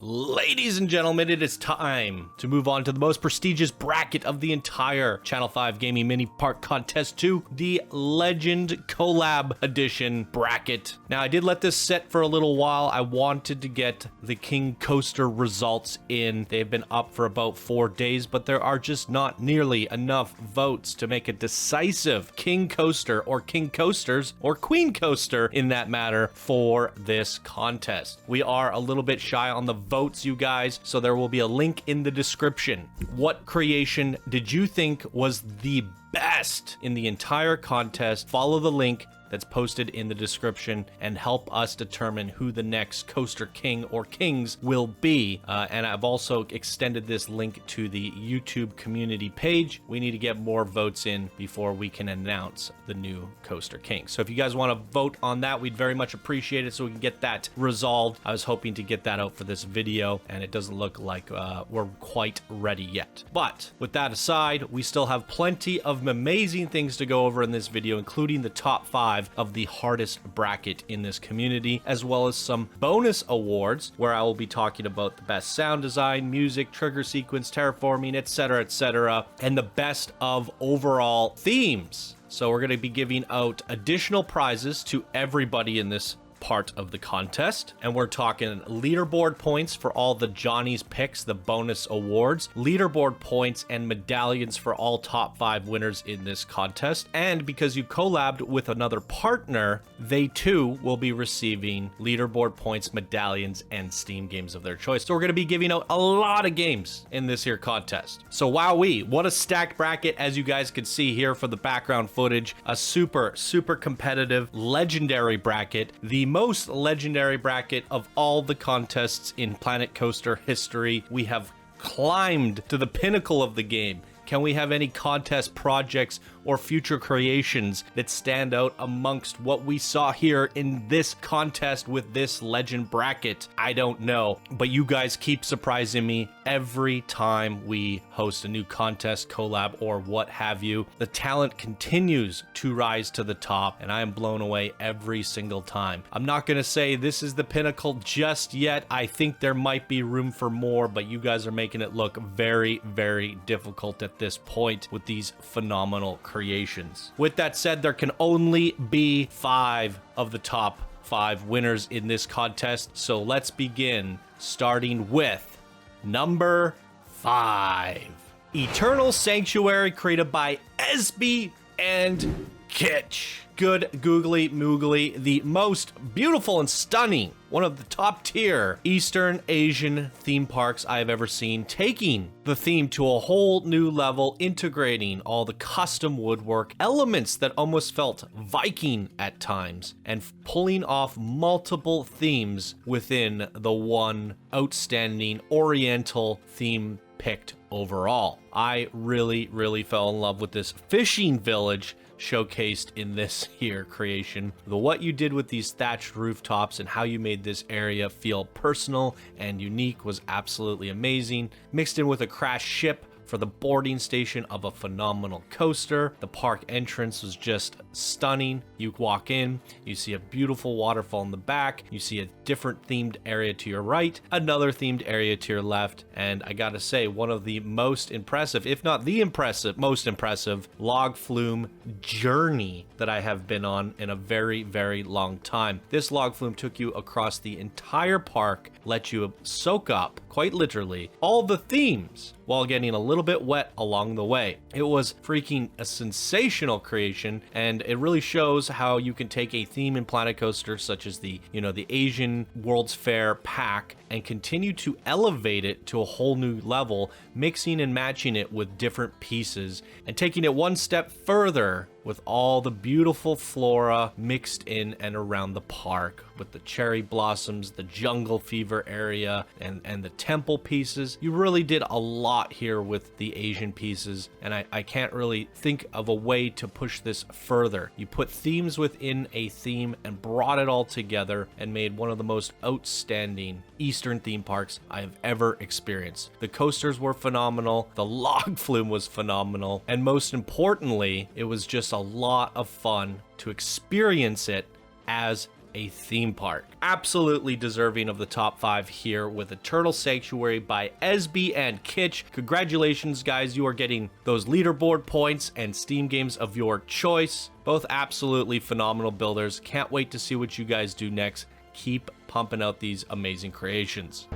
Ladies and gentlemen, it is time to move on to the most prestigious bracket of the entire Channel 5 Gaming Mini Park Contest 2, the Legend Collab Edition bracket. Now, I did let this set for a little while. I wanted to get the King Coaster results in. They've been up for about 4 days, but there are just not nearly enough votes to make a decisive King Coaster or King Coasters or Queen Coaster in that matter for this contest. We are a little bit shy on the votes, you guys, so there will be a link in the description. What creation did you think was the best in the entire contest? Follow the link that's posted in the description and help us determine who the next Coaster King or Kings will be. And I've also extended this link to the YouTube community page. We need to get more votes in before we can announce the new Coaster King. So if you guys want to vote on that, we'd very much appreciate it so we can get that resolved. I was hoping to get that out for this video, and it doesn't look like we're quite ready yet. But with that aside, we still have plenty of amazing things to go over in this video, including the top 5 of the hardest bracket in this community, as well as some bonus awards where I will be talking about the best sound design, music, trigger sequence, terraforming, etc., and the best of overall themes. So we're going to be giving out additional prizes to everybody in this part of the contest, and we're talking leaderboard points for all the Jonny's picks, the bonus awards, leaderboard points and medallions for all top 5 winners in this contest. And because you collabed with another partner, they too will be receiving leaderboard points, medallions, and Steam games of their choice. So we're going to be giving out a lot of games in this here contest. So wowee, what a stacked bracket, as you guys can see here for the background footage. A super competitive, legendary bracket, the most legendary bracket of all the contests in Planet Coaster history. We have climbed to the pinnacle of the game. Can we have any contest projects or future creations that stand out amongst what we saw here in this contest with this legend bracket? I don't know, but you guys keep surprising me every time we host a new contest, collab, or what have you. The talent continues to rise to the top, and I am blown away every single time. I'm not going to say this is the pinnacle just yet. I think there might be room for more, but you guys are making it look very difficult at this point with these phenomenal creations. With that said, there can only be 5 of the top 5 winners in this contest, so let's begin, starting with number 5. Eternal Sanctuary, created by Esby and Kitsch. Good googly moogly, the most beautiful and stunning, one of the top tier Eastern Asian theme parks I've ever seen, taking the theme to a whole new level, integrating all the custom woodwork, elements that almost felt Viking at times, and pulling off multiple themes within the one outstanding Oriental theme picked overall. I really fell in love with this fishing village showcased in this here creation. What you did with these thatched rooftops and how you made this area feel personal and unique was absolutely amazing. Mixed in with a crashed ship for the boarding station of a phenomenal coaster. The park entrance was just stunning. You walk in, you see a beautiful waterfall in the back, you see a different themed area to your right, another themed area to your left, and I gotta say, one of the most impressive, if not the most impressive log flume journey that I have been on in a very long time. This log flume took you across the entire park, let you soak up, quite literally, all the themes while getting a little bit wet along the way. It was freaking a sensational creation, and it really shows how you can take a theme in Planet Coaster such as the Asian World's Fair pack and continue to elevate it to a whole new level, mixing and matching it with different pieces and taking it one step further with all the beautiful flora mixed in and around the park, with the cherry blossoms, the jungle fever area, and the temple pieces. You really did a lot here with the Asian pieces, and I can't really think of a way to push this further. You put themes within a theme and brought it all together and made one of the most outstanding Eastern theme parks I have ever experienced. The coasters were phenomenal, the log flume was phenomenal, and most importantly, it was just a lot of fun to experience it as a theme park. Absolutely deserving of the top 5 here with Eternal Sanctuary by Esby and Kitsch. Congratulations, guys. You are getting those leaderboard points and Steam games of your choice. Both absolutely phenomenal builders. Can't wait to see what you guys do next. Keep pumping out these amazing creations.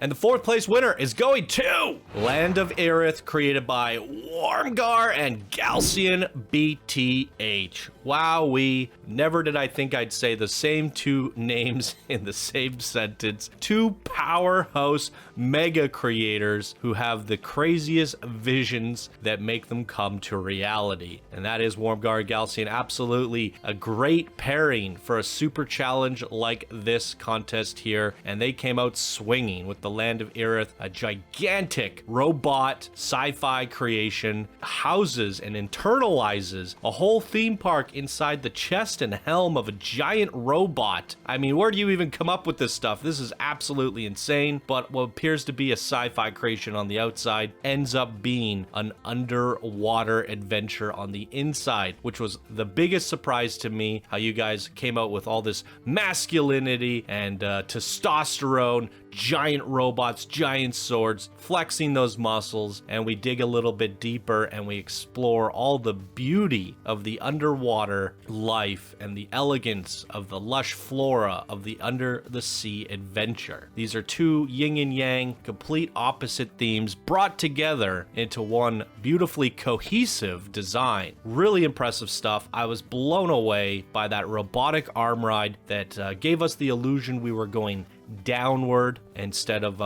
And the 4th place winner is going to Land of Aerith, created by Wormgar and Galcian BTH. Wowee. Never did I think I'd say the same 2 names in the same sentence. 2 powerhouse mega creators who have the craziest visions that make them come to reality. And that is Wormgar and Galcian. Absolutely a great pairing for a super challenge like this contest here. And they came out swinging with the Land of Aerith, a gigantic robot sci-fi creation, houses and internalizes a whole theme park inside the chest and helm of a giant robot. I mean, where do you even come up with this stuff? This is absolutely insane, but what appears to be a sci-fi creation on the outside ends up being an underwater adventure on the inside, which was the biggest surprise to me, how you guys came out with all this masculinity and testosterone, giant robots, giant swords, flexing those muscles, and we dig a little bit deeper and we explore all the beauty of the underwater life and the elegance of the lush flora of the under the sea adventure. These are 2 yin and yang, complete opposite themes brought together into one beautifully cohesive design. Really impressive stuff. I was blown away by that robotic arm ride that gave us the illusion we were going downward instead of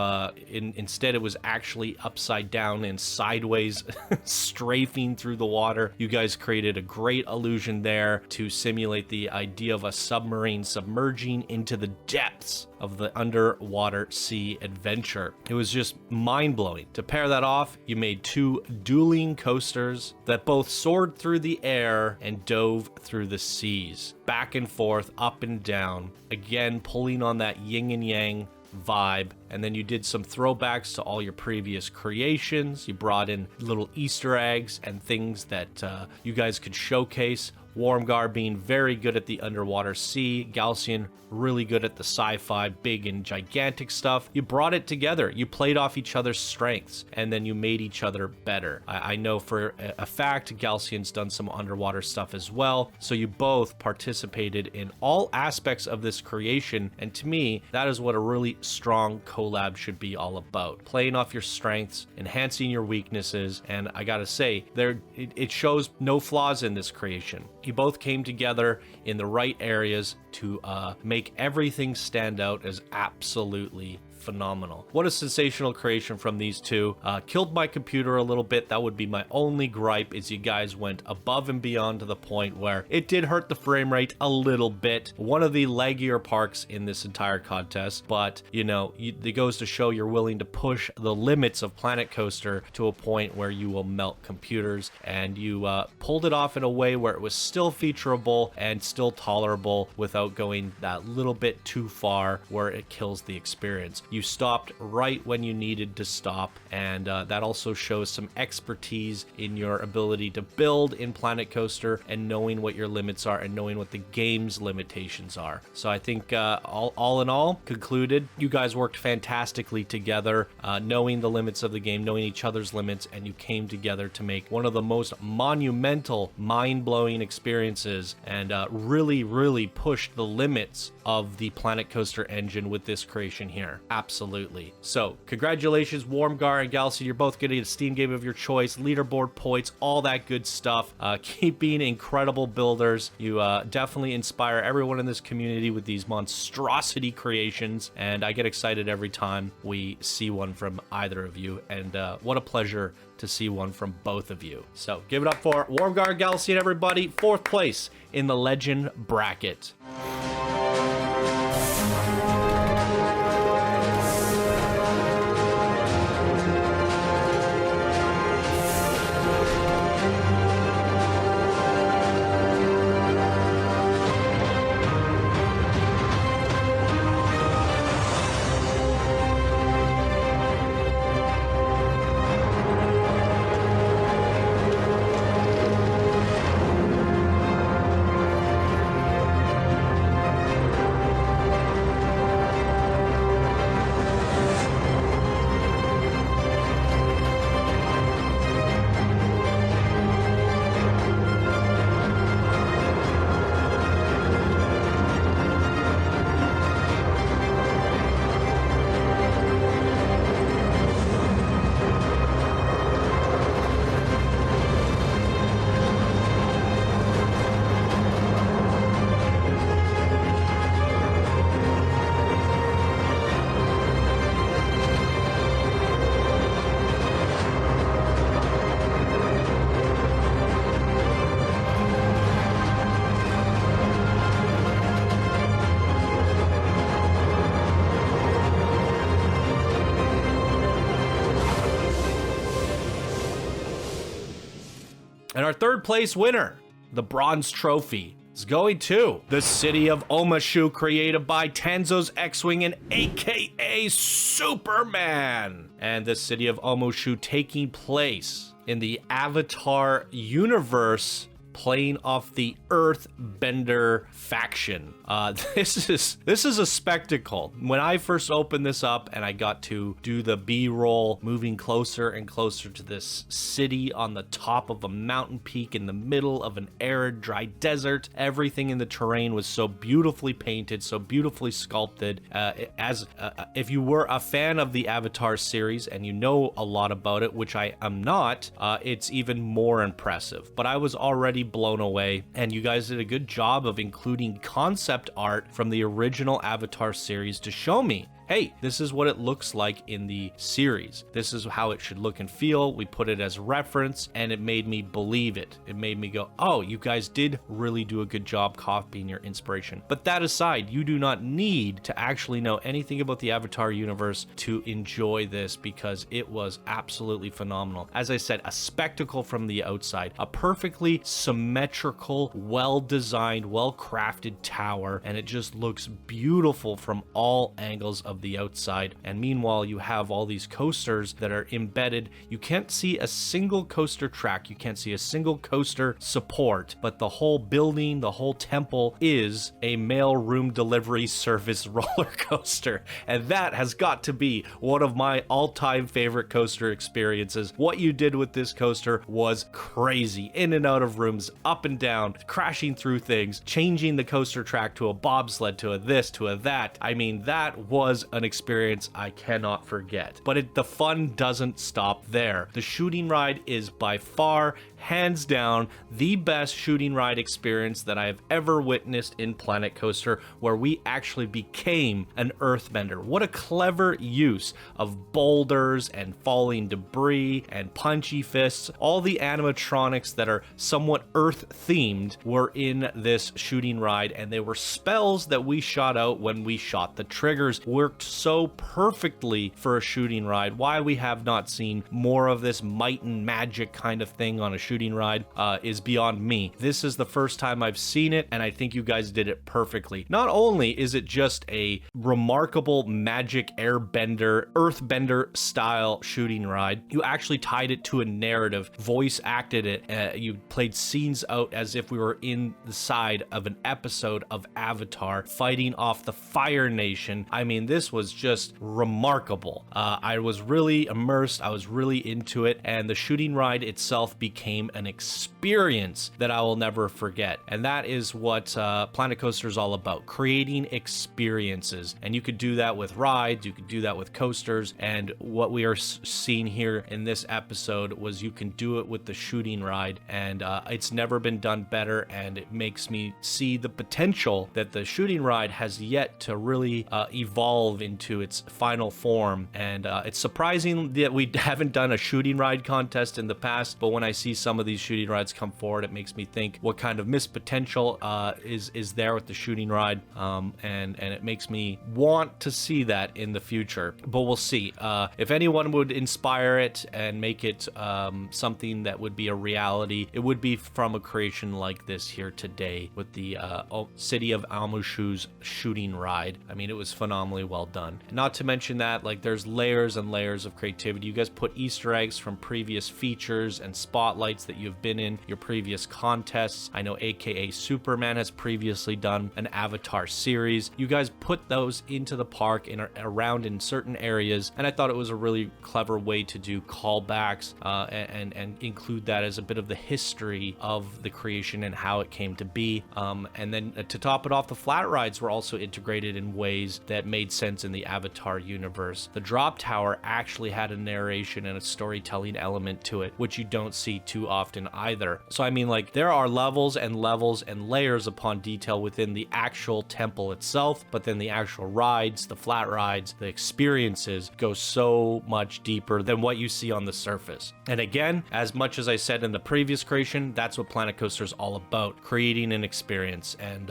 instead it was actually upside down and sideways strafing through the water. You guys created a great illusion there to simulate the idea of a submarine submerging into the depths of the underwater sea adventure. It was just mind-blowing. To pair that off, you made 2 dueling coasters that both soared through the air and dove through the seas, back and forth, up and down, again pulling on that yin and yang vibe. And then you did some throwbacks to all your previous creations. You brought in little Easter eggs and things that you guys could showcase. Wormgar being very good at the underwater sea, Galcian really good at the sci-fi big and gigantic stuff. You brought it together. You played off each other's strengths, and then you made each other better. I know for a fact Galcian's done some underwater stuff as well, so you both participated in all aspects of this creation, and to me, that is what a really strong collab should be all about. Playing off your strengths, enhancing your weaknesses, and I gotta say, it shows no flaws in this creation. You both came together in the right areas to make everything stand out as absolutely phenomenal. What a sensational creation from these 2. Killed my computer a little bit. That would be my only gripe, is you guys went above and beyond to the point where it did hurt the frame rate a little bit. One of the leggier parks in this entire contest, but you know, it goes to show you're willing to push the limits of Planet Coaster to a point where you will melt computers, and you pulled it off in a way where it was still featureable and still tolerable without going that little bit too far where it kills the experience. You stopped right when you needed to stop, and that also shows some expertise in your ability to build in Planet Coaster and knowing what your limits are and knowing what the game's limitations are. So I think all in all, concluded, you guys worked fantastically together, knowing the limits of the game, knowing each other's limits, and you came together to make one of the most monumental, mind-blowing experiences, and really pushed the limits of the Planet Coaster engine with this creation here. Absolutely. So congratulations, Warmgar and Galaxy. You're both getting a Steam game of your choice, leaderboard points, all that good stuff. Keep being incredible builders. You definitely inspire everyone in this community with these monstrosity creations, and I get excited every time we see one from either of you, and what a pleasure to see one from both of you. So give it up for Warmgar, Galaxy, and everybody. 4th place in the Legend bracket. And our 3rd place winner, the Bronze Trophy, is going to the city of Omashu, created by Tanzo's X-Wing and AKA Superman. And the city of Omashu taking place in the Avatar universe, playing off the Earthbender faction. This is a spectacle. When I first opened this up and I got to do the B-roll, moving closer and closer to this city on the top of a mountain peak in the middle of an arid, dry desert, everything in the terrain was so beautifully painted, so beautifully sculpted. If you were a fan of the Avatar series and you know a lot about it, which I am not, it's even more impressive. But I was already blown away, and you guys did a good job of including concept art from the original Avatar series to show me, hey, this is what it looks like in the series. This is how it should look and feel. We put it as reference, and it made me believe it. It made me go, oh, you guys did really do a good job copying your inspiration. But that aside, you do not need to actually know anything about the Avatar universe to enjoy this, because it was absolutely phenomenal. As I said, a spectacle from the outside, a perfectly symmetrical, well-designed, well-crafted tower, and it just looks beautiful from all angles of the outside. And meanwhile, you have all these coasters that are embedded. You can't see a single coaster track, you can't see a single coaster support, but the whole building, the whole temple is a mail room delivery service roller coaster, and that has got to be one of my all-time favorite coaster experiences. What you did with this coaster was crazy. In and out of rooms, up and down, crashing through things, changing the coaster track to a bobsled, to a this, to a that. I mean, that was an experience I cannot forget. But the fun doesn't stop there. The shooting ride is by far, hands down, the best shooting ride experience that I have ever witnessed in Planet Coaster, where we actually became an earthbender. What a clever use of boulders and falling debris and punchy fists. All the animatronics that are somewhat earth themed were in this shooting ride, and they were spells that we shot out when we shot the triggers. Worked so perfectly for a shooting ride. Why we have not seen more of this might and magic kind of thing on a shooting shooting ride is beyond me. This is the first time I've seen it, and I think you guys did it perfectly. Not only is it just a remarkable magic airbender, earthbender style shooting ride, you actually tied it to a narrative, voice acted it, you played scenes out as if we were in the side of an episode of Avatar fighting off the Fire Nation. I mean, this was just remarkable. I was really immersed, I was really into it, and the shooting ride itself became an experience that I will never forget. And that is what Planet Coaster is all about, creating experiences. And you could do that with rides, you could do that with coasters, and what we are seeing here in this episode was you can do it with the shooting ride, and it's never been done better, and it makes me see the potential that the shooting ride has yet to really evolve into its final form. And it's surprising that we haven't done a shooting ride contest in the past, but when I see some of these shooting rides come forward, it makes me think what kind of missed potential is there with the shooting ride, and it makes me want to see that in the future. But we'll see. If anyone would inspire it and make it something that would be a reality, it would be from a creation like this here today with the City of Amushu's shooting ride. I mean, it was phenomenally well done. Not to mention that, like, there's layers and layers of creativity. You guys put Easter eggs from previous features and spotlights that you've been in your previous contests. I know AKA Superman has previously done an Avatar series. You guys put those into the park around in certain areas, and I thought it was a really clever way to do callbacks and include that as a bit of the history of the creation and how it came to be. And then to top it off, the flat rides were also integrated in ways that made sense in the Avatar universe. The drop tower actually had a narration and a storytelling element to it, which you don't see too often either. So I mean, like, there are levels and layers upon detail within the actual temple itself, but then the actual rides, the flat rides, the experiences go so much deeper than what you see on the surface. And again, as much as I said in the previous creation, that's what Planet Coaster is all about, creating an experience. And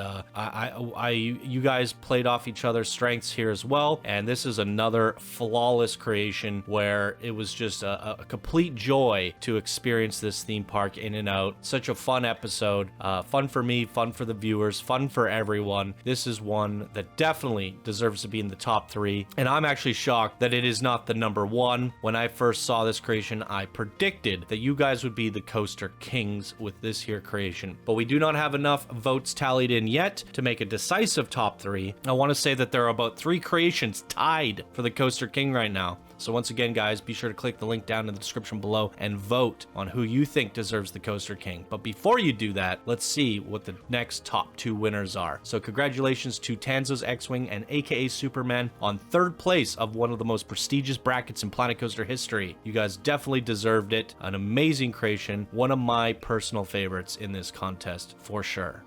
you guys played off each other's strengths here as well, and this is another flawless creation where it was just a complete joy to experience this theme park in and out. Such a fun episode, fun for me, fun for the viewers, fun for everyone. This is one that definitely deserves to be in the top 3, and I'm actually shocked that it is not the number 1. When I first saw this creation, I predicted that you guys would be the Coaster Kings with this here creation, but we do not have enough votes tallied in yet to make a decisive top 3. I want to say that there are about 3 creations tied for the Coaster King right now. So once again, guys, be sure to click the link down in the description below and vote on who you think deserves the Coaster King. But before you do that, let's see what the next top 2 winners are. So congratulations to Tanzo's X-Wing and AKA Superman on 3rd place of one of the most prestigious brackets in Planet Coaster history. You guys definitely deserved it. An amazing creation. One of my personal favorites in this contest for sure.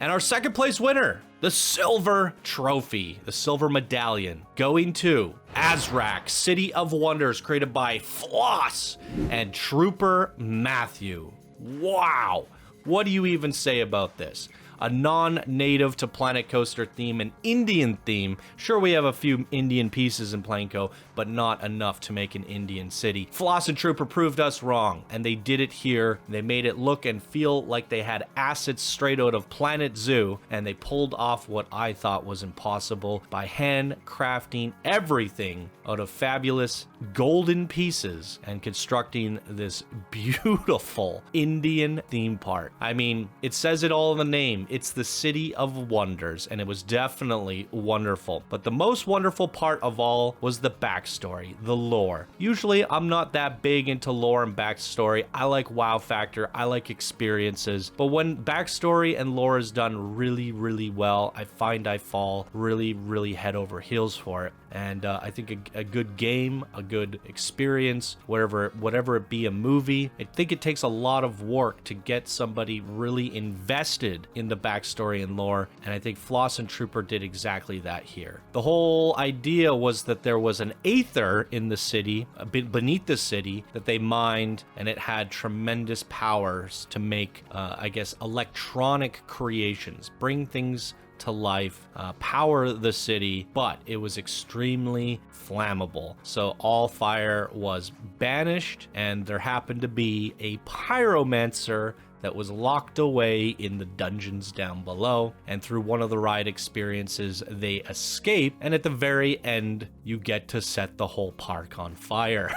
And our second place winner, the silver trophy, the silver medallion, going to Azrak, City of Wonders, created by Floss and Trooper Matthew. Wow. What do you even say about this? A non-native to Planet Coaster theme, an Indian theme. Sure, we have a few Indian pieces in Planco, but not enough to make an Indian city. Floss and Trooper proved us wrong, and they did it here. They made it look and feel like they had assets straight out of Planet Zoo, and they pulled off what I thought was impossible by handcrafting everything out of fabulous golden pieces and constructing this beautiful Indian theme park. I mean, it says it all in the name. It's the City of Wonders, and it was definitely wonderful. But the most wonderful part of all was the backstory, the lore. Usually, I'm not that big into lore and backstory. I like wow factor. I like experiences. But when backstory and lore is done really, really well, I find I fall really, really head over heels for it. And I think a good game, a good experience, whatever it be, a movie, I think it takes a lot of work to get somebody really invested in the backstory and lore, and I think Floss and Trooper did exactly that here. The whole idea was that there was an aether in the city, beneath the city, that they mined, and it had tremendous powers to make, I guess, electronic creations, bring things to life, power the city, but it was extremely flammable. So all fire was banished, and there happened to be a pyromancer that was locked away in the dungeons down below, and through one of the ride experiences they escape, and at the very end you get to set the whole park on fire.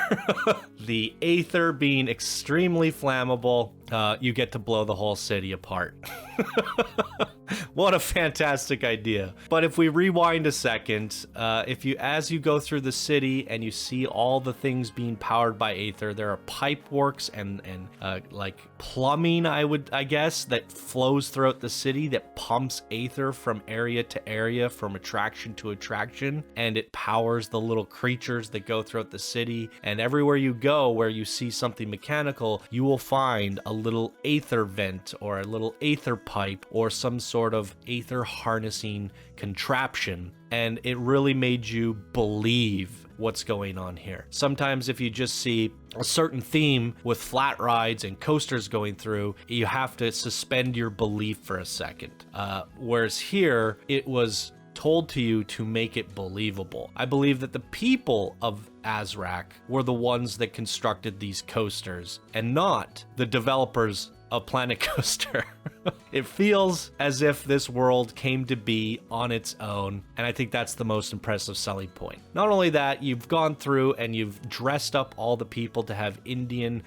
The aether being extremely flammable, you get to blow the whole city apart. What a fantastic idea. But if we rewind a second, as you go through the city and you see all the things being powered by aether, there are pipe works and like plumbing, I guess, that flows throughout the city that pumps aether from area to area, from attraction to attraction, and it powers the little creatures that go throughout the city. And everywhere you go where you see something mechanical, you will find a little aether vent or a little aether pipe or some sort of aether harnessing contraption, and it really made you believe what's going on here. Sometimes if you just see a certain theme with flat rides and coasters going through, you have to suspend your belief for a second. Whereas here, it was told to you to make it believable. I believe that the people of Azrak were the ones that constructed these coasters and not the developers of Planet Coaster. It feels as if this world came to be on its own, and I think that's the most impressive selling point. Not only that, you've gone through and you've dressed up all the people to have Indian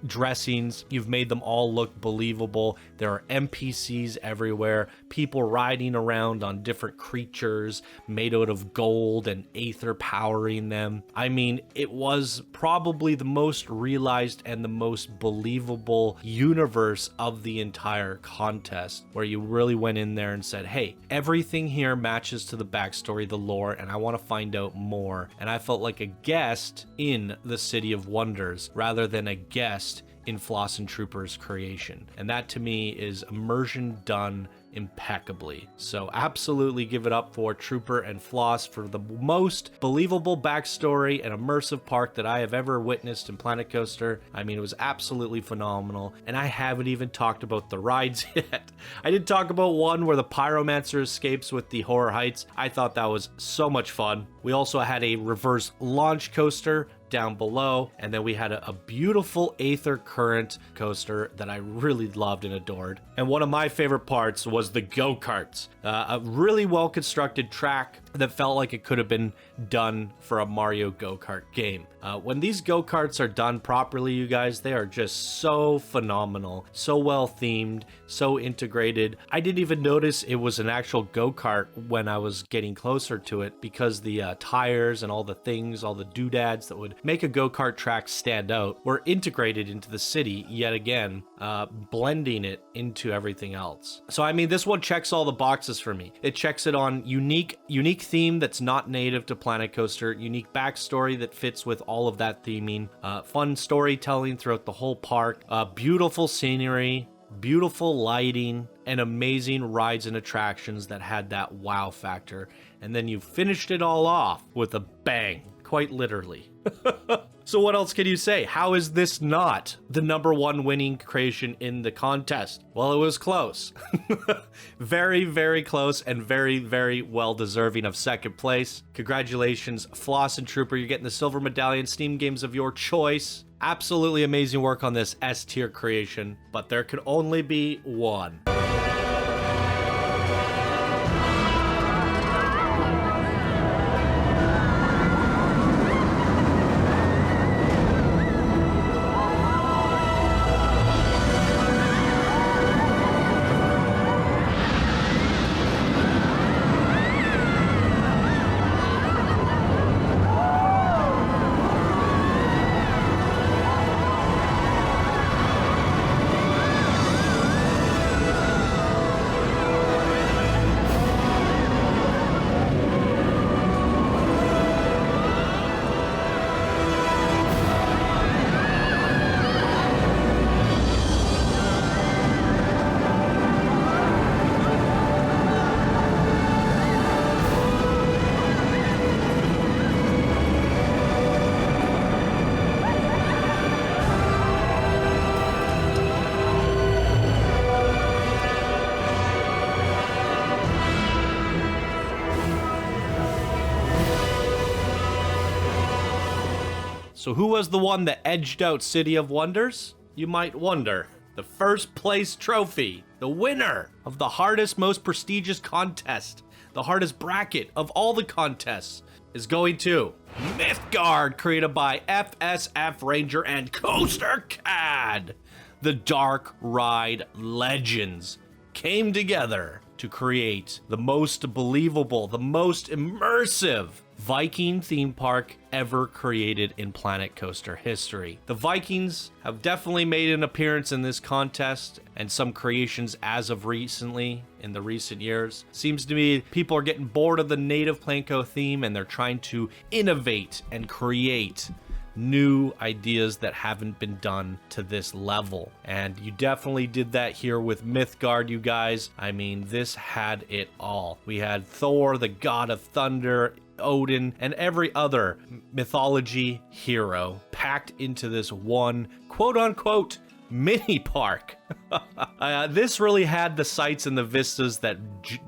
dressings. You've made them all look believable. There are NPCs everywhere, people riding around on different creatures made out of gold and aether powering them. I mean, it was probably the most realized and the most believable universe of the entire contest, where you really went in there and said, hey, everything here matches to the backstory, the lore, and I want to find out more. And I felt like a guest in the City of Wonders rather than a guest in Floss and Trooper's creation. And that to me is immersion done impeccably. So absolutely give it up for Trooper and Floss for the most believable backstory and immersive park that I have ever witnessed in Planet Coaster. I mean, it was absolutely phenomenal, and I haven't even talked about the rides yet. I did talk about one where the Pyromancer escapes with the Horror Heights. I thought that was so much fun. We also had a reverse launch coaster down below, and then we had a beautiful Aether Current coaster that I really loved and adored. And one of my favorite parts was the go-karts. A really well-constructed track that felt like it could have been done for a Mario go-kart game. When these go-karts are done properly, you guys, they are just so phenomenal, so well themed, so integrated. I didn't even notice it was an actual go-kart when I was getting closer to it, because the tires and all the things, all the doodads that would make a go-kart track stand out were integrated into the city yet again, blending it into everything else. So I mean, this one checks all the boxes for me. It checks it on unique theme that's not native to Planet Coaster, unique backstory that fits with all of that theming, fun storytelling throughout the whole park, beautiful scenery, beautiful lighting, and amazing rides and attractions that had that wow factor. And then you finished it all off with a bang, quite literally. So what else can you say? How is this not the #1 winning creation in the contest? Well, it was close. Very, very close, and very, very well deserving of second place. Congratulations, Floss and Trooper. You're getting the silver medallion, Steam games of your choice. Absolutely amazing work on this S tier creation, but there can only be one. So who was the one that edged out City of Wonders? You might wonder. The first place trophy, the winner of the hardest, most prestigious contest, the hardest bracket of all the contests, is going to Mythgard, created by FSF Ranger and Coaster Cad. The Dark Ride Legends came together to create the most believable, the most immersive Viking theme park ever created in Planet Coaster history. The Vikings have definitely made an appearance in this contest, and some creations as of recently, in the recent years. Seems to me people are getting bored of the native Planco theme, and they're trying to innovate and create new ideas that haven't been done to this level. And you definitely did that here with Mythgard, you guys. I mean, this had it all. We had Thor, the god of thunder, Odin, and every other mythology hero packed into this one quote-unquote mini park. This really had the sights and the vistas that,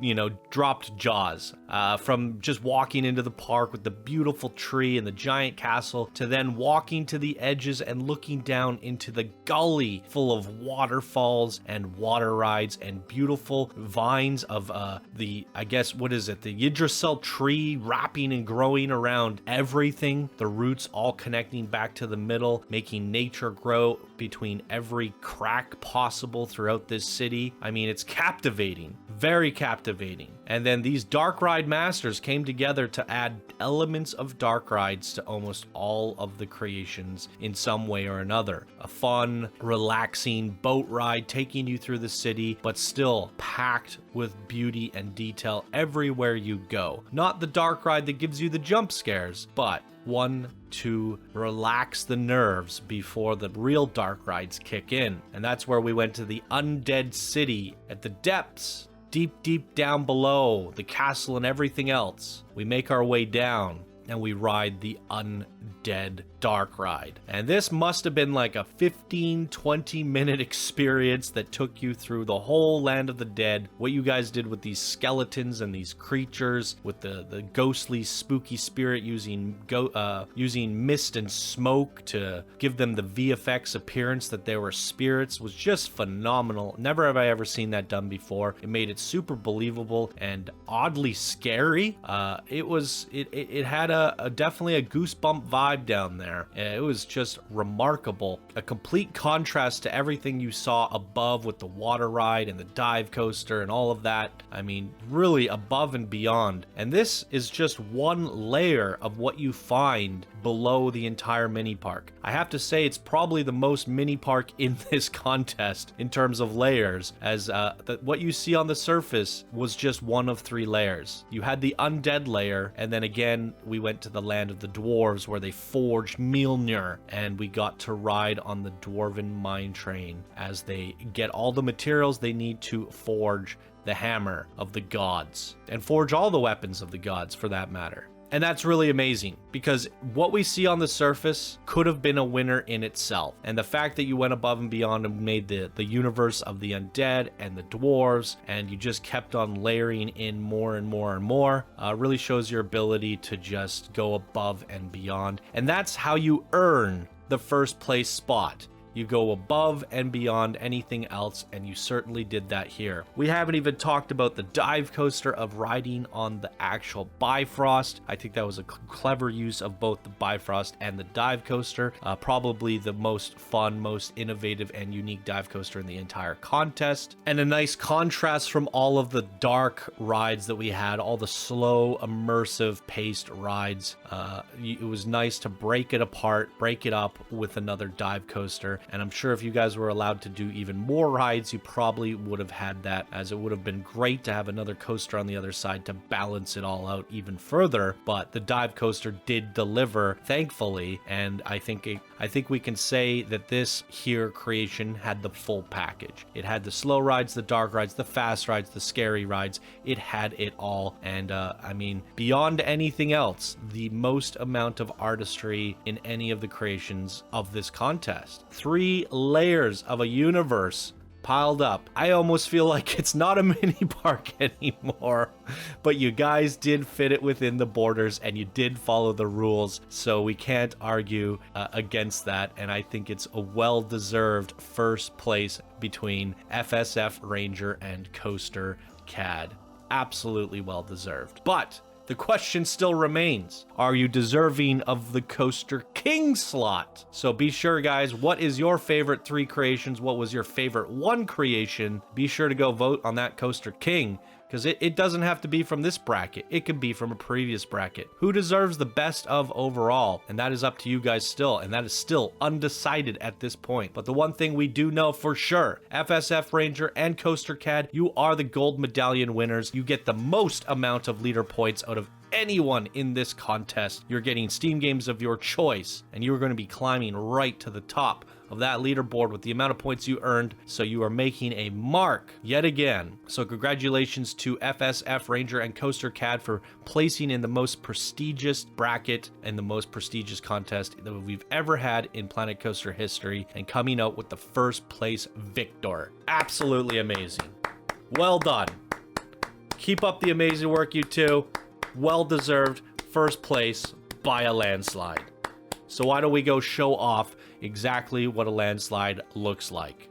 you know, dropped jaws. From just walking into the park with the beautiful tree and the giant castle, to then walking to the edges and looking down into the gully full of waterfalls and water rides and beautiful vines of I guess, what is it? The Yggdrasil tree wrapping and growing around everything. The roots all connecting back to the middle, making nature grow between every crack possible throughout this city. I mean, it's captivating, very captivating. And then these dark ride masters came together to add elements of dark rides to almost all of the creations in some way or another. A fun, relaxing boat ride taking you through the city, but still packed with beauty and detail everywhere you go. Not the dark ride that gives you the jump scares, but one to relax the nerves before the real dark rides kick in. And that's where we went to the Undead City at the depths, deep down below the castle and everything else. We make our way down and we ride the Undead Dark Ride. And this must have been like a 15-20 minute experience that took you through the whole land of the dead. What you guys did with these skeletons and these creatures, with the ghostly, spooky spirit using mist and smoke to give them the VFX appearance that they were spirits, was just phenomenal. Never have I ever seen that done before. It made it super believable and oddly scary. It had a definitely a goosebump vibe down there. It was just remarkable. A complete contrast to everything you saw above with the water ride and the dive coaster and all of that. I mean, really above and beyond. And this is just one layer of what you find below the entire mini park. I have to say it's probably the most mini park in this contest in terms of layers, as what you see on the surface was just one of 3 layers. You had the undead layer, and then again we went to the land of the dwarves where they forged Mjolnir, and we got to ride on the Dwarven mine train as they get all the materials they need to forge the hammer of the gods, and forge all the weapons of the gods for that matter. And that's really amazing, because what we see on the surface could have been a winner in itself. And the fact that you went above and beyond and made the universe of the undead and the dwarves, and you just kept on layering in more and more and more, really shows your ability to just go above and beyond. And that's how you earn the first place spot. You go above and beyond anything else, and you certainly did that here. We haven't even talked about the dive coaster of riding on the actual Bifrost. I think that was a clever use of both the Bifrost and the dive coaster. Probably the most fun, most innovative, and unique dive coaster in the entire contest. And a nice contrast from all of the dark rides that we had, all the slow, immersive, paced rides. It was nice to break it apart, break it up with another dive coaster. And I'm sure if you guys were allowed to do even more rides, you probably would have had that, as it would have been great to have another coaster on the other side to balance it all out even further. But the dive coaster did deliver, thankfully, and I think we can say that this here creation had the full package. It had the slow rides, the dark rides, the fast rides, the scary rides. It had it all. And I mean, beyond anything else, the most amount of artistry in any of the creations of this contest. 3 layers of a universe piled up. I almost feel like it's not a mini park anymore, but you guys did fit it within the borders and you did follow the rules, so we can't argue against that. And I think it's a well-deserved first place between FSF Ranger and Coaster CAD. Absolutely well-deserved. But the question still remains, are you deserving of the Coaster King slot? So be sure, guys, what is your favorite 3 creations? What was your favorite 1 creation? Be sure to go vote on that Coaster King, because it doesn't have to be from this bracket. It can be from a previous bracket. Who deserves the best of overall? And that is up to you guys still, and that is still undecided at this point. But the one thing we do know for sure, FSF Ranger and Coaster CAD, you are the gold medallion winners. You get the most amount of leader points out of anyone in this contest. You're getting Steam games of your choice, and you're going to be climbing right to the top of that leaderboard with the amount of points you earned, so you are making a mark yet again. So congratulations to FSF Ranger and Coaster CAD for placing in the most prestigious bracket and the most prestigious contest that we've ever had in Planet Coaster history, and coming out with the first place victor. Absolutely amazing. Well done. Keep up the amazing work, you two. Well deserved first place by a landslide. So why don't we go show off exactly what a landslide looks like.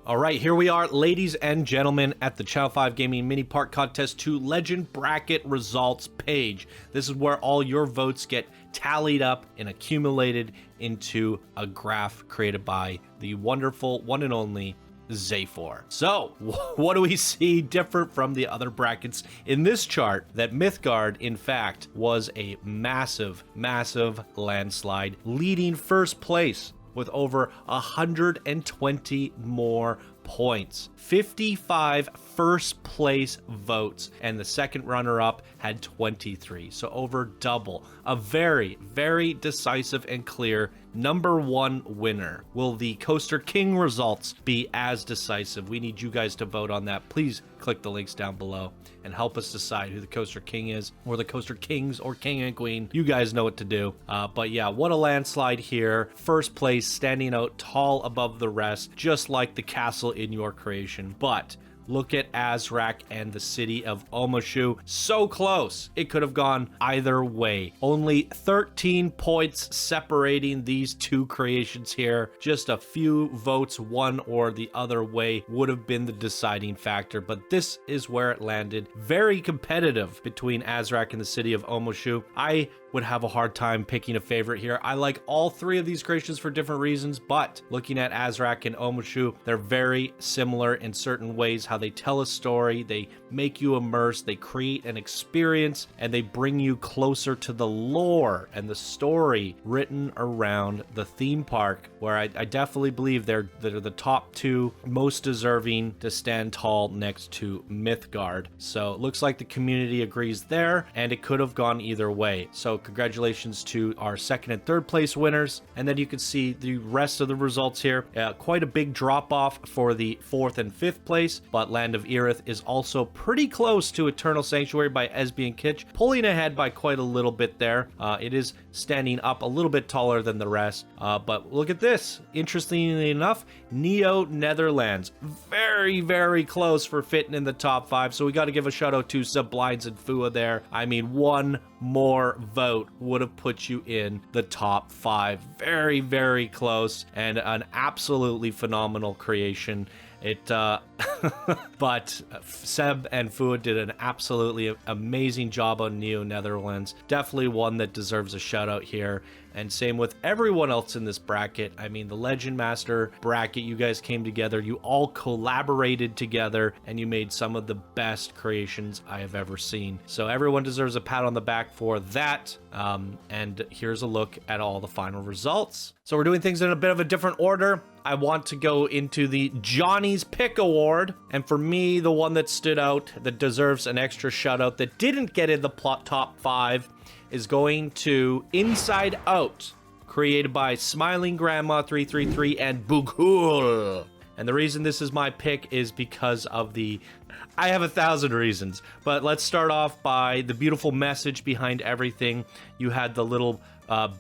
All right, here we are, ladies and gentlemen, at the Channel 5 Gaming Mini Park Contest 2 Legend Bracket Results page. This is where all your votes get tallied up and accumulated into a graph created by the wonderful one and only Zayfor. So, what do we see different from the other brackets in this chart? That Mythgard, in fact, was a massive, massive landslide, leading first place with over 120 more points. 55 first place votes, and the second runner-up had 23, so over double. A very, very decisive and clear #1 winner. Will the Coaster King results be as decisive? We need you guys to vote on that. Please click the links down below and help us decide who the Coaster King is, or the Coaster Kings, or King and Queen. You guys know what to do. But yeah, what a landslide here. First place, standing out tall above the rest, just like the castle in your creation. But look at Azrak and the city of Omashu. So close. It could have gone either way. Only 13 points separating these two creations here. Just a few votes one or the other way would have been the deciding factor, but this is where it landed. Very competitive between Azrak and the city of Omashu. I would have a hard time picking a favorite here. I like all three of these creations for different reasons, but looking at Azrak and Omashu, they're very similar in certain ways. How they tell a story, they make you immersed, they create an experience, and they bring you closer to the lore and the story written around the theme park, where I definitely believe they're the top two most deserving to stand tall next to Mythgard. So it looks like the community agrees there, and it could have gone either way. So congratulations to our second and third place winners. And then you can see the rest of the results here. Quite a big drop off for the fourth and fifth place, but Land of Erith is also pretty close to Eternal Sanctuary by Esby and Kitsch, pulling ahead by quite a little bit there. It is standing up a little bit taller than the rest, but look at this. Interestingly enough, Neo Netherlands, very, very close for fitting in the top 5. So we got to give a shout out to Sublines and Fua there. I mean, one more vote would have put you in the top 5. Very, very close, and an absolutely phenomenal creation. But Seb and Fua did an absolutely amazing job on Neo Netherlands. Definitely one that deserves a shout out here. And same with everyone else in this bracket. I mean, the Legend Master bracket, you guys came together, you all collaborated together, and you made some of the best creations I have ever seen. So everyone deserves a pat on the back for that. And here's a look at all the final results. So we're doing things in a bit of a different order. I want to go into the Jonny's Pick Award. And for me, the one that stood out, that deserves an extra shout out, that didn't get in the top 5, is going to Inside Out, created by Smiling Grandma 333 and Bugul. And the reason this is my pick is because of I have 1,000 reasons, but let's start off by the beautiful message behind everything. You had the little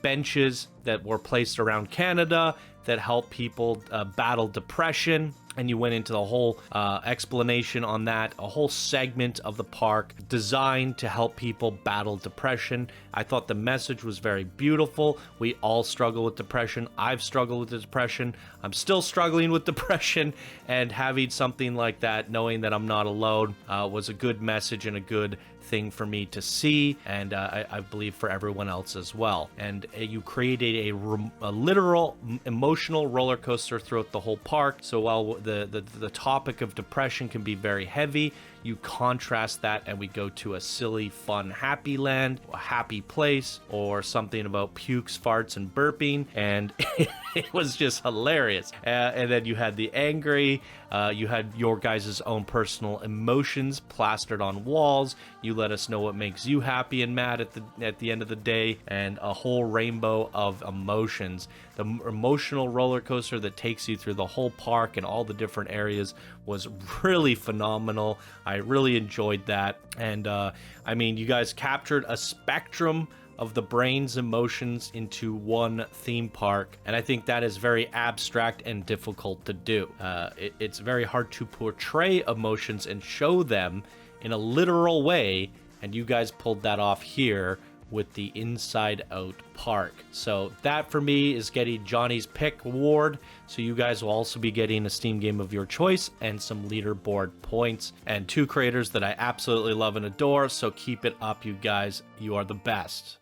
benches that were placed around Canada that help people battle depression, and you went into the whole explanation on that, a whole segment of the park designed to help people battle depression. I thought the message was very beautiful. We all struggle with depression. I've struggled with depression. I'm still struggling with depression, and having something like that, knowing that I'm not alone, was a good message and a good thing for me to see, and I believe for everyone else as well. And you created a literal emotional roller coaster throughout the whole park. So while the topic of depression can be very heavy, you contrast that and we go to a silly, fun, happy land, a happy place, or something about pukes, farts, and burping, and it was just hilarious. And then you had the angry, you had your guys' own personal emotions plastered on walls. You let us know what makes you happy and mad at the end of the day, and a whole rainbow of emotions. The emotional roller coaster that takes you through the whole park and all the different areas was really phenomenal. I really enjoyed that. And I mean, you guys captured a spectrum of the brain's emotions into one theme park, and I think that is very abstract and difficult to do. It's very hard to portray emotions and show them in a literal way, and you guys pulled that off here with the Inside Out Park. So that for me is getting Jonny's Pick award. So you guys will also be getting a Steam game of your choice and some leaderboard points, and 2 creators that I absolutely love and adore. So keep it up, you guys. You are the best.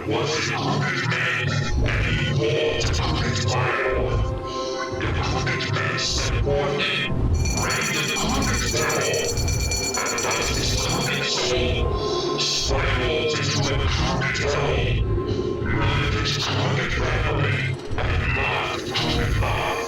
Was it man and evil to control? The puppet man set forth ran the puppet battle, and thus his puppet soul spiraled into a puppet hell. None of his puppet family and not puppet laugh.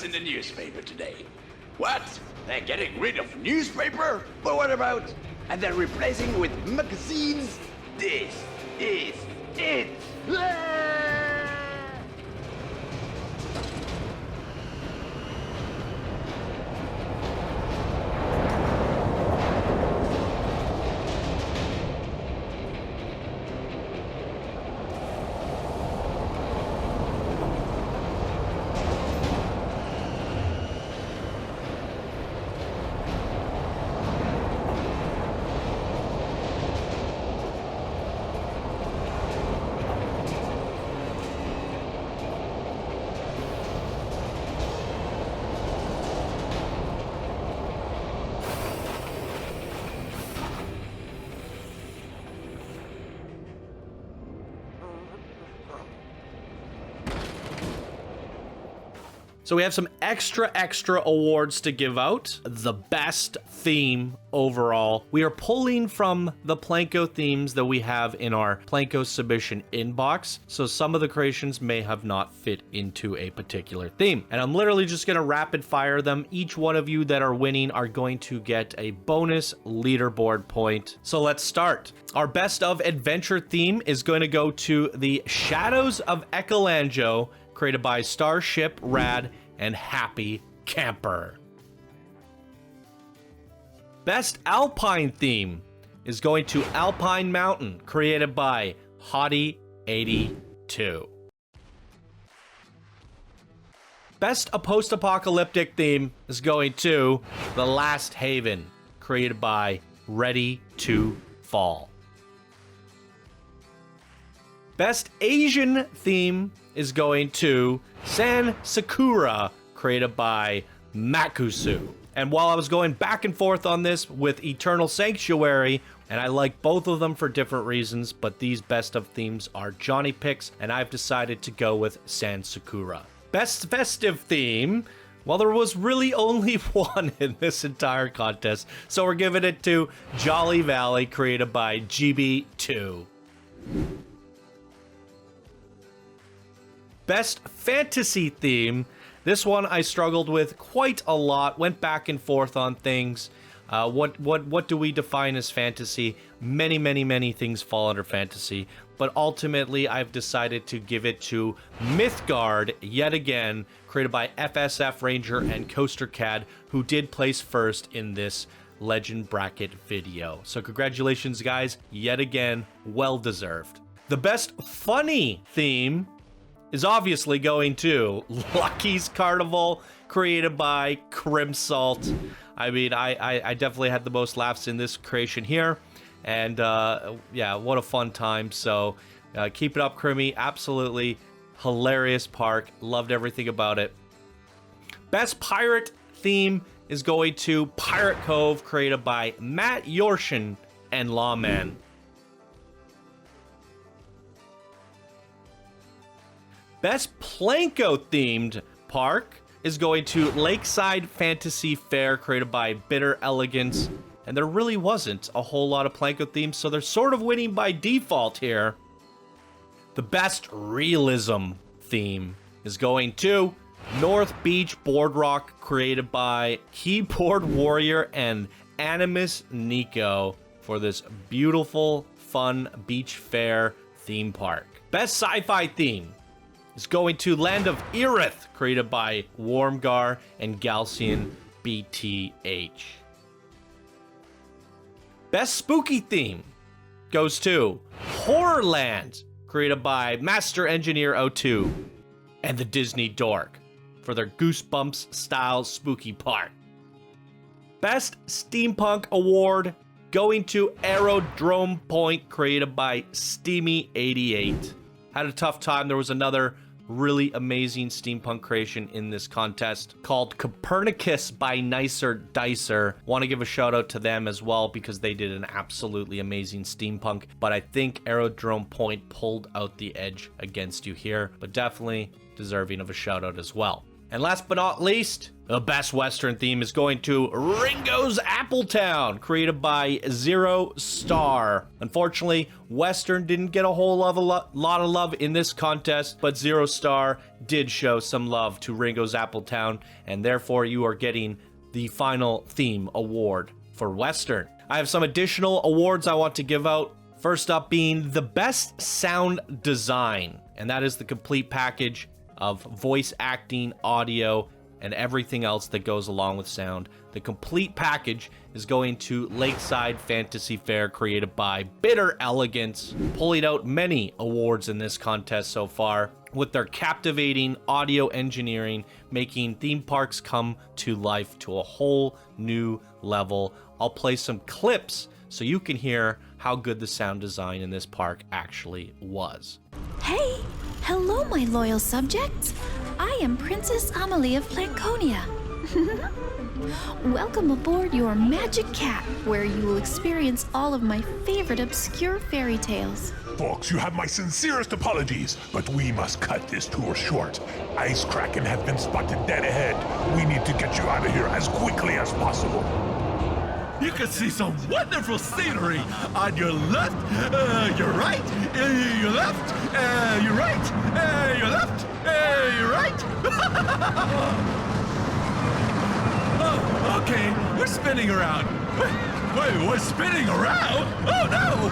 what's in the newspaper today. What? They're getting rid of newspaper? But what about? And they're replacing with magazines? This is it! So we have some extra awards to give out. The best theme overall. We are pulling from the Planko themes that we have in our Planko submission inbox. So some of the creations may have not fit into a particular theme. And I'm literally just going to rapid fire them. Each one of you that are winning are going to get a bonus leaderboard point. So let's start. Our best of adventure theme is going to go to the Shadows of Ekalangio, created by Starship Rad and Happy Camper. Best Alpine theme is going to Alpine Mountain, created by Hottie82. Best post-apocalyptic theme is going to The Last Haven, created by Ready to Fall. Best Asian theme is going to San Sakura, created by Makusu. And while I was going back and forth on this with Eternal Sanctuary, and I like both of them for different reasons, but these best of themes are Jonny picks, and I've decided to go with San Sakura. Best festive theme, well, there was really only one in this entire contest, so we're giving it to Jolly Valley, created by GB2. Best fantasy theme. This one I struggled with quite a lot. Went back and forth on things. What do we define as fantasy? Many things fall under fantasy. But ultimately, I've decided to give it to Mythgard yet again, created by FSF Ranger and Coaster Cad, who did place first in this Legend Bracket video. So congratulations, guys. Yet again, well deserved. The best funny theme is obviously going to Lucky's Carnival, created by Crimsalt. I mean, I definitely had the most laughs in this creation here. And yeah, what a fun time. So keep it up, Crimmy. Absolutely hilarious park. Loved everything about it. Best pirate theme is going to Pirate Cove, created by Matt Yorshin and Lawman. Best Planko-themed park is going to Lakeside Fantasy Fair, created by Bitter Elegance. And there really wasn't a whole lot of Planko themes, so they're sort of winning by default here. The best realism theme is going to North Beach Boardwalk, created by Keyboard Warrior and Animus Nico for this beautiful, fun beach fair theme park. Best sci-fi theme is going to Land of Irith, created by Warmgar and Galcian BTH. Best spooky theme goes to Horrorland, created by Master Engineer 02 and the Disney Dork for their Goosebumps style spooky park. Best steampunk award going to Aerodrome Point, created by Steamy88. Had a tough time. There was another really amazing steampunk creation in this contest called Copernicus by Nicer Dicer. Want to give a shout out to them as well, because they did an absolutely amazing steampunk, but I think Aerodrome Point pulled out the edge against you here, but definitely deserving of a shout out as well. And last but not least, the best Western theme is going to Ringo's Appletown, created by Zero Star. Unfortunately, Western didn't get a whole lot of love in this contest, but Zero Star did show some love to Ringo's Appletown, and therefore you are getting the final theme award for Western. I have some additional awards I want to give out. First up being the best sound design, and that is the complete package of voice acting, audio, and everything else that goes along with sound. The complete package is going to Lakeside Fantasy Fair, created by Bitter Elegance, pulling out many awards in this contest so far with their captivating audio engineering, making theme parks come to life to a whole new level. I'll play some clips so you can hear how good the sound design in this park actually was. Hey! Hello, my loyal subjects! I am Princess Amelie of Planconia. Welcome aboard your Magic Cat, where you will experience all of my favorite obscure fairy tales. Folks, you have my sincerest apologies, but we must cut this tour short. Ice Kraken have been spotted dead ahead. We need to get you out of here as quickly as possible. You can see some wonderful scenery on your left, your right, your left, your right, your left, your right. Oh, okay, we're spinning around. Wait, we're spinning around? Oh no!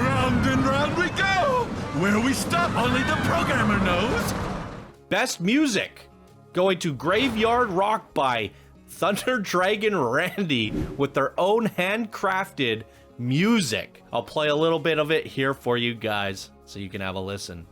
Round and round we go! Where we stop, only the programmer knows. Best music going to Graveyard Rock by Thunder Dragon Randy with their own handcrafted music. I'll play a little bit of it here for you guys so you can have a listen.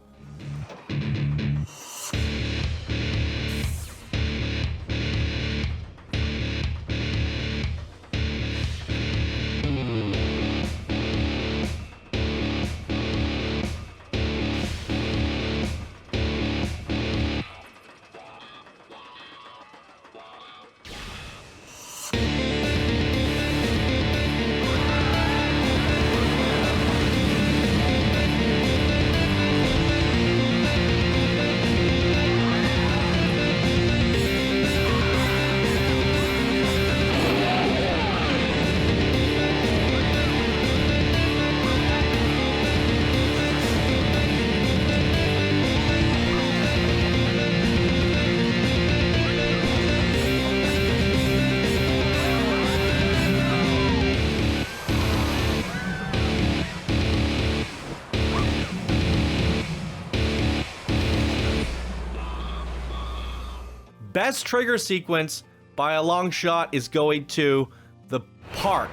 Best trigger sequence by a long shot is going to The Park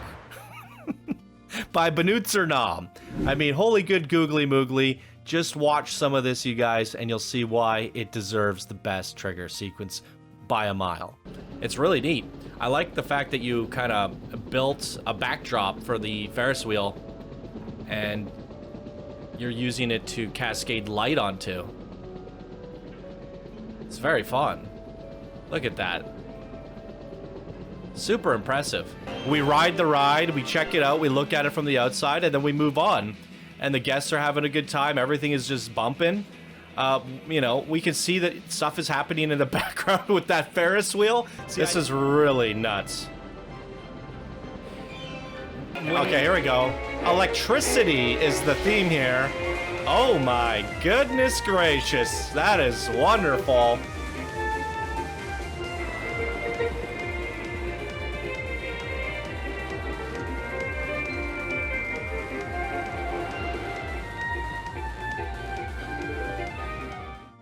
by Benutzernam. I mean, holy good googly moogly. Just watch some of this, you guys, and you'll see why it deserves the best trigger sequence by a mile. It's really neat. I like the fact that you kind of built a backdrop for the Ferris wheel and you're using it to cascade light onto. It's very fun. Look at that. Super impressive. We ride the ride, we check it out, we look at it from the outside, and then we move on. And the guests are having a good time. Everything is just bumping. You know, we can see that stuff is happening in the background with that Ferris wheel. This is really nuts. Okay, here we go. Electricity is the theme here. Oh my goodness gracious. That is wonderful.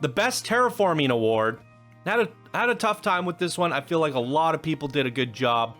The Best Terraforming Award. I had a tough time with this one. I feel like a lot of people did a good job.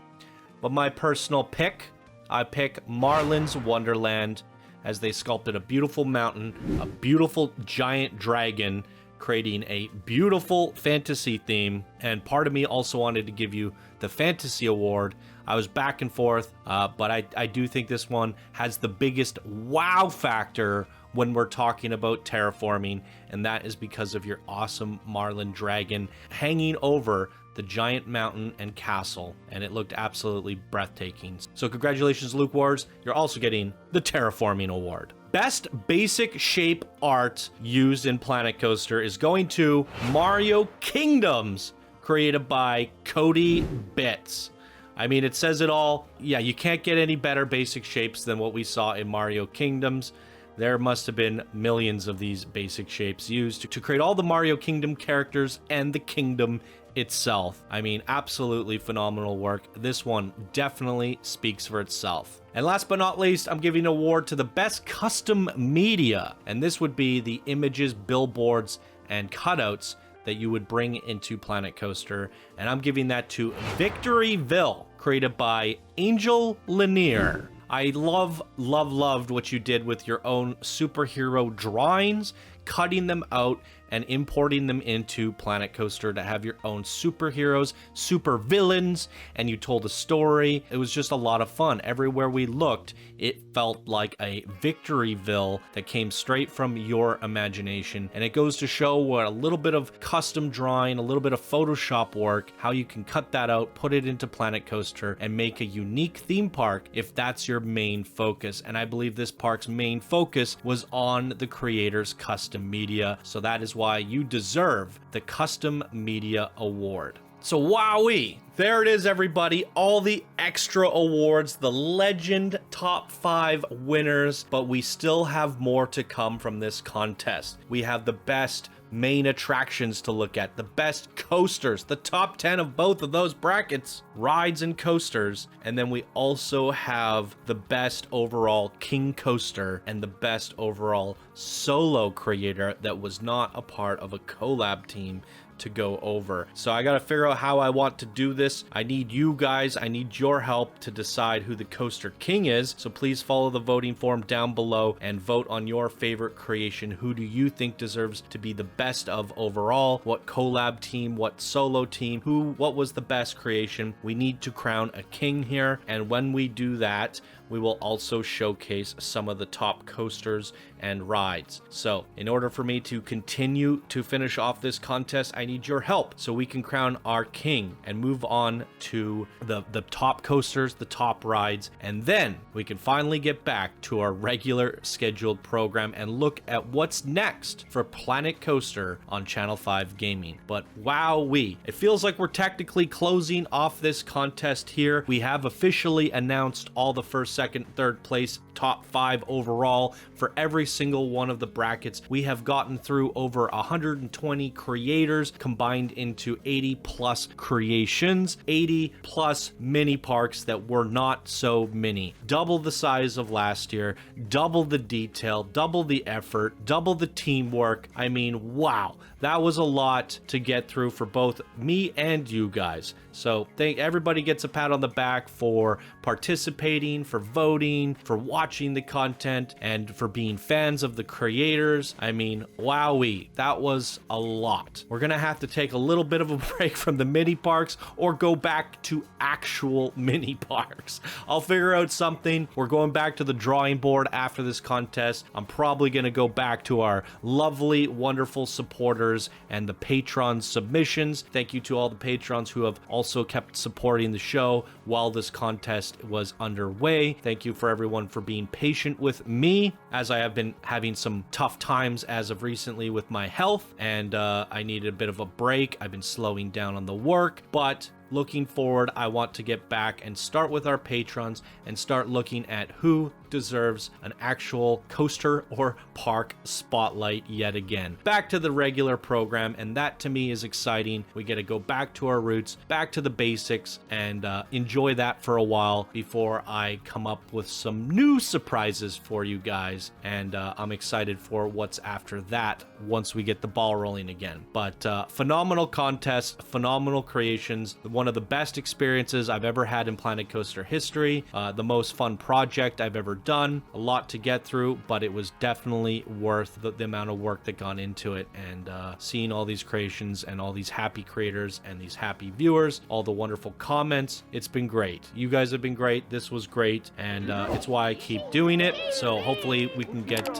But my personal pick, I pick Marlin's Wonderland, as they sculpted a beautiful mountain, a beautiful giant dragon, creating a beautiful fantasy theme. And part of me also wanted to give you the Fantasy Award. I was back and forth, but I do think this one has the biggest wow factor when we're talking about terraforming, and that is because of your awesome Marlin dragon hanging over the giant mountain and castle, and it looked absolutely breathtaking. So congratulations, Luke Wars. You're also getting the Terraforming Award. Best basic shape art used in Planet Coaster is going to Mario Kingdoms, created by Cody Bits. I mean, it says it all. Yeah, you can't get any better basic shapes than what we saw in Mario Kingdoms. There must have been millions of these basic shapes used to create all the Mario Kingdom characters and the kingdom itself. I mean, absolutely phenomenal work. This one definitely speaks for itself. And last but not least, I'm giving an award to the best custom media. And this would be the images, billboards, and cutouts that you would bring into Planet Coaster. And I'm giving that to Victoryville, created by Angel Lanier. I loved what you did with your own superhero drawings, cutting them out and importing them into Planet Coaster to have your own superheroes, super villains, and you told a story. It was just a lot of fun. Everywhere we looked, it felt like a Victoryville that came straight from your imagination. And it goes to show what a little bit of custom drawing, a little bit of Photoshop work, how you can cut that out, put it into Planet Coaster, and make a unique theme park if that's your main focus. And I believe this park's main focus was on the creator's custom media. So that is why you deserve the Custom Media Award. So wowee, there it is, everybody. All the extra awards, the legend top 5 winners, but we still have more to come from this contest. We have the best main attractions to look at, the best coasters, the top 10 of both of those brackets, rides and coasters, and then we also have the best overall king coaster and the best overall solo creator that was not a part of a collab team to go over. So I gotta figure out how I want to do this. I need you guys, I need your help to decide who the coaster king is. So please follow the voting form down below and vote on your favorite creation. Who do you think deserves to be the best of overall? What collab team, what solo team, what was the best creation? We need to crown a king here, and when we do that, we will also showcase some of the top coasters and rides. So in order for me to continue to finish off this contest, I need your help so we can crown our king and move on to the top coasters, the top rides, and then we can finally get back to our regular scheduled program and look at what's next for Planet Coaster on Channel 5 Gaming. But wowee, it feels like we're technically closing off this contest here. We have officially announced all the first, second, third place, top 5 overall for every single one of the brackets. We have gotten through over 120 creators combined into 80 plus creations, 80 plus mini parks that were not so mini. Double the size of last year, double the detail, double the effort, double the teamwork. I mean, wow, that was a lot to get through for both me and you guys. So everybody gets a pat on the back for participating, for voting, for watching the content, and for being fans of the creators. I mean, wowee, that was a lot. We're gonna have to take a little bit of a break from the mini parks or go back to actual mini parks. I'll figure out something. We're going back to the drawing board after this contest. I'm probably gonna go back to our lovely, wonderful supporters and the Patreon submissions. Thank you to all the patrons who have also kept supporting the show while this contest was underway. Thank you for everyone for being patient with me, as I have been having some tough times as of recently with my health, and I needed a bit of a break. I've been slowing down on the work, but looking forward, I want to get back and start with our patrons and start looking at who deserves an actual coaster or park spotlight yet again. Back to the regular program, and that to me is exciting. We get to go back to our roots, back to the basics, and enjoy that for a while before I come up with some new surprises for you guys. And I'm excited for what's after that once we get the ball rolling again. But phenomenal contest, phenomenal creations, one of the best experiences I've ever had in Planet Coaster history, the most fun project I've ever done. A lot to get through, but it was definitely worth the amount of work that gone into it. And seeing all these creations and all these happy creators and these happy viewers, all the wonderful comments, it's been great. You guys have been great. This was great, and it's why I keep doing it. So hopefully we can get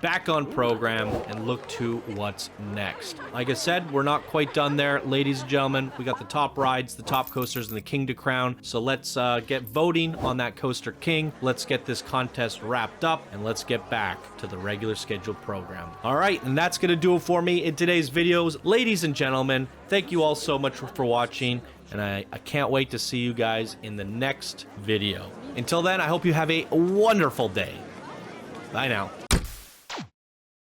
back on program and look to what's next. Like I said, we're not quite done there, ladies and gentlemen. We got the top rides decides the top coasters in the King to crown. So let's get voting on that Coaster King. Let's get this contest wrapped up, and let's get back to the regular scheduled program. All right, and that's gonna do it for me in today's videos. Ladies and gentlemen, thank you all so much for watching, and I can't wait to see you guys in the next video. Until then, I hope you have a wonderful day. Bye now.